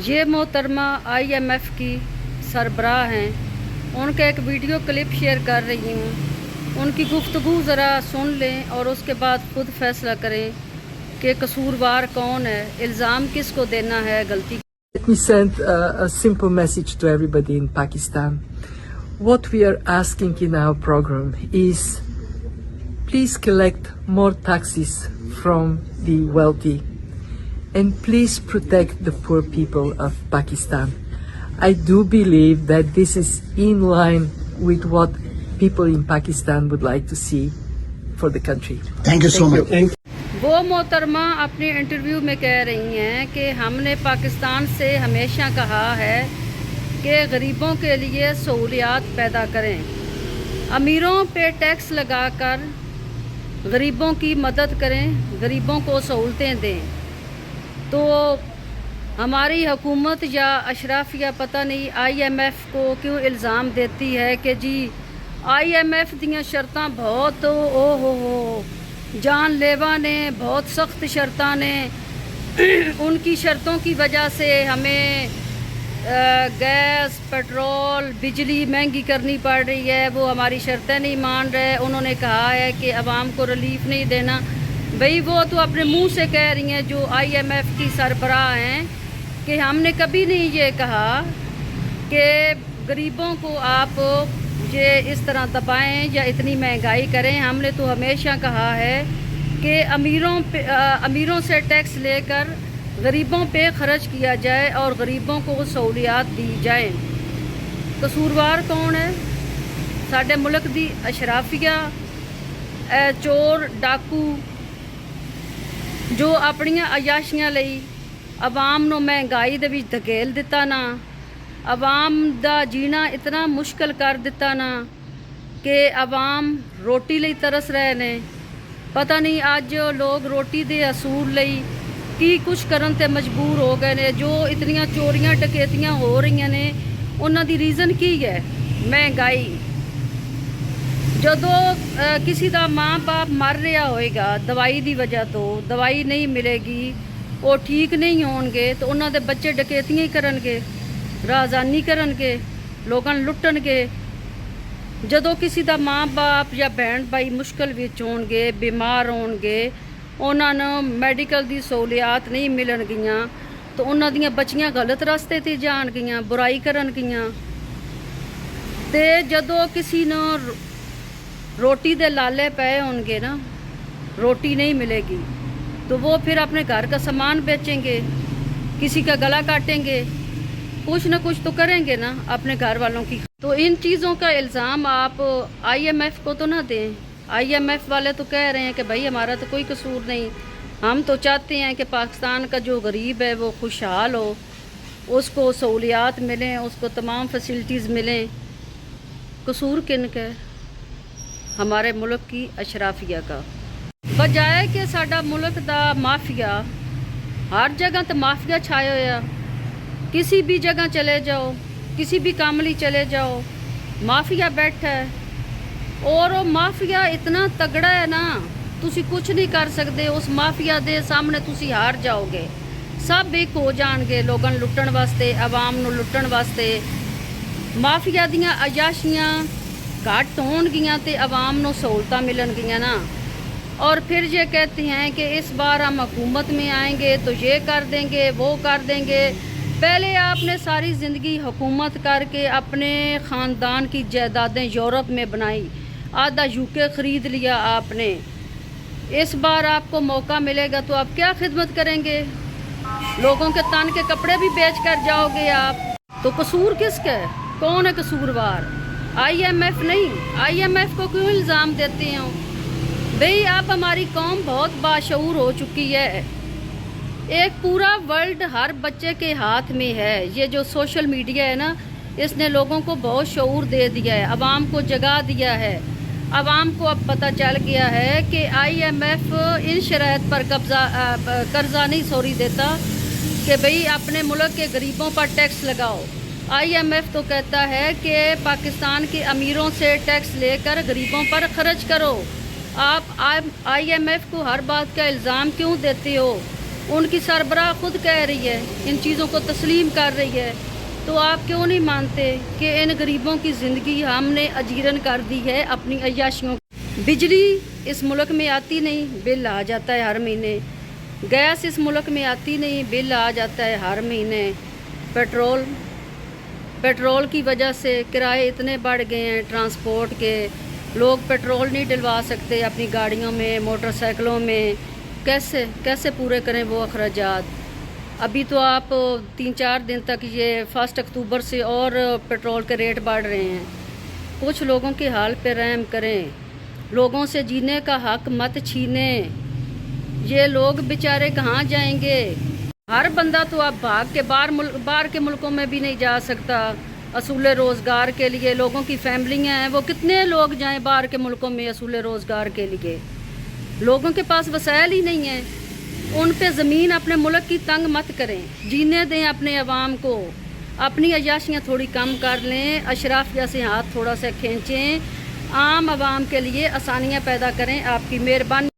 یہ محترمہ IMF کی سربراہ ہیں، ان کا ایک ویڈیو کلپ شیئر کر رہی ہوں، ان کی گفتگو ذرا سن لیں اور اس کے بعد خود فیصلہ کریں کہ قصوروار کون ہے، الزام کس کو دینا ہے غلطی. Let me send a simple message to everybody in Pakistan. What we are asking in our program is, please collect more taxes from the wealthy and please protect the poor people of Pakistan. I do believe that this is in line with what people in Pakistan would like to see for the country. Thank you so much. وہ محترمہ اپنے interview میں کہہ رہی ہیں کہ ہم نے پاکستان سے ہمیشہ کہا ہے کہ غریبوں کے لیے سہولیات پیدا کریں، امیروں پہ ٹیکس لگا کر غریبوں کی مدد کریں، غریبوں کو سہولتیں دیں. تو ہماری حکومت یا اشرافیہ پتہ نہیں IMF کو کیوں الزام دیتی ہے کہ جی IMF دیاں شرطاں بہت ہو جان لیوا نے، بہت سخت شرطاں نے، ان کی شرطوں کی وجہ سے ہمیں گیس، پیٹرول، بجلی مہنگی کرنی پڑ رہی ہے، وہ ہماری شرطیں نہیں مان رہے. انہوں نے کہا ہے کہ عوام کو ریلیف نہیں دینا. بھئی وہ تو اپنے منہ سے کہہ رہی ہیں جو IMF کی سربراہ ہیں کہ ہم نے کبھی نہیں یہ کہا کہ غریبوں کو آپ یہ اس طرح دبائیں یا اتنی مہنگائی کریں. ہم نے تو ہمیشہ کہا ہے کہ امیروں سے ٹیکس لے کر غریبوں پہ خرچ کیا جائے اور غریبوں کو سہولیات دی جائیں. قصوروار کون ہے؟ ساڈے ملک دی اشرافیہ، چور ڈاکو جو اپنیاں عیاشیاں لئی عوام نو مہنگائی دے وچ دھکیل دتا نا، عوام دا جینا اتنا مشکل کر دیتا نا کہ عوام روٹی لئی ترس رہے نے. پتہ نہیں اج لوگ روٹی دے اصول لئی کی کچھ کرن تے مجبور ہو گئے نے. جو اتنیاں چوریاں ڈکیتیاں ہو رہی نے انہاں دی ریزن کی ہے؟ مہنگائی. جدوں کسی دا ماں باپ مر رہا ہوئے گا دوائی دی وجہ تو، دوائی نہیں ملے گی، وہ ٹھیک نہیں ہون گے تو انہاں دے بچے ڈکیتیاں ہی کرن گے، رازانی کرن گے، لوگاں لٹن گے. جدوں کسی دا ماں باپ یا بہن بھائی مشکل وچ ہون گے، بیمار ہون گے، انہاں نوں میڈیکل دی سہولیات نہیں ملن گیاں تو انہاں دیاں بچیاں غلط راستے تے جان گیاں، برائی کرن گیاں. تے جدوں کسی نوں روٹی دے لالے پے ہون گے نا، روٹی نہیں ملے گی تو وہ پھر اپنے گھر کا سامان بیچیں گے، کسی کا گلا کاٹیں گے، کچھ نہ کچھ تو کریں گے نا اپنے گھر والوں کی. تو ان چیزوں کا الزام آپ IMF کو تو نہ دیں. IMF والے تو کہہ رہے ہیں کہ بھائی ہمارا تو کوئی قصور نہیں، ہم تو چاہتے ہیں کہ پاکستان کا جو غریب ہے وہ خوشحال ہو، اس کو سہولیات ملیں، اس کو تمام فیسلٹیز ملیں. قصور کن کا ہے؟ ہمارے ملک کی اشرافیہ کا. بجائے کہ ساڈا ملک دا مافیا، ہر جگہ تے مافیا چھایا ہوا، کسی بھی جگہ چلے جاؤ، کسی بھی کام لی چلے جاؤ، مافیا بیٹھا ہے. اور وہ مافیا اتنا تگڑا ہے نا، تسی کچھ نہیں کر سکتے. اس مافیا دے سامنے تسی ہار جاؤ گے. سب ایک ہو جان گے لوگاں لٹن واسطے، عوام نو لٹن واسطے. مافیا دیاں عیاشیاں گھٹ ہون گیاں تے عوام نو سہولتاں ملن گیاں نا. اور پھر یہ کہتے ہیں کہ اس بار ہم حکومت میں آئیں گے تو یہ کر دیں گے، وہ کر دیں گے. پہلے آپ نے ساری زندگی حکومت کر کے اپنے خاندان کی جائیدادیں یورپ میں بنائی، آدھا UK خرید لیا آپ نے. اس بار آپ کو موقع ملے گا تو آپ کیا خدمت کریں گے؟ لوگوں کے تن کے کپڑے بھی بیچ کر جاؤ گے آپ. تو قصور کس کا ہے؟ کون ہے قصوروار؟ IMF نہیں. IMF کو کیوں الزام دیتے ہوں؟ بھئی اب ہماری قوم بہت باشعور ہو چکی ہے. ایک پورا ورلڈ ہر بچے کے ہاتھ میں ہے. یہ جو سوشل میڈیا ہے نا، اس نے لوگوں کو بہت شعور دے دیا ہے، عوام کو جگا دیا ہے. عوام کو اب پتہ چل گیا ہے کہ IMF ان شرائط پر قرضہ نہیں دیتا کہ بھئی اپنے ملک کے غریبوں پر ٹیکس لگاؤ. IMF تو کہتا ہے کہ پاکستان کے امیروں سے ٹیکس لے کر غریبوں پر خرچ کرو. آپ IMF کو ہر بات کا الزام کیوں دیتے ہو؟ ان کی سربراہ خود کہہ رہی ہے، ان چیزوں کو تسلیم کر رہی ہے، تو آپ کیوں نہیں مانتے کہ ان غریبوں کی زندگی ہم نے اجیرن کر دی ہے اپنی عیاشیوں؟ بجلی اس ملک میں آتی نہیں، بل آ جاتا ہے ہر مہینے۔ گیس اس ملک میں آتی نہیں، بل آ جاتا ہے ہر مہینے۔ پیٹرول کی وجہ سے کرائے اتنے بڑھ گئے ہیں ٹرانسپورٹ کے، لوگ پیٹرول نہیں ڈلوا سکتے اپنی گاڑیوں میں، موٹر سائیکلوں میں۔ کیسے پورے کریں وہ اخراجات؟ ابھی تو آپ 3-4 دن تک یہ 1 اکتوبر سے اور پیٹرول کے ریٹ بڑھ رہے ہیں۔ کچھ لوگوں کے حال پہ رحم کریں، لوگوں سے جینے کا حق مت چھینیں۔ یہ لوگ بیچارے کہاں جائیں گے؟ ہر بندہ تو اب بھاگ کے باہر کے ملکوں میں بھی نہیں جا سکتا اصول روزگار کے لیے۔ لوگوں کی فیملیاں ہیں، وہ کتنے لوگ جائیں باہر کے ملکوں میں اصول روزگار کے لیے؟ لوگوں کے پاس وسائل ہی نہیں ہیں۔ ان پہ زمین اپنے ملک کی تنگ مت کریں، جینے دیں اپنے عوام کو، اپنی عیاشیاں تھوڑی کم کر لیں، اشرافیہ سے ہاتھ تھوڑا سا کھینچیں، عام عوام کے لیے آسانیاں پیدا کریں۔ آپ کی مہربانی۔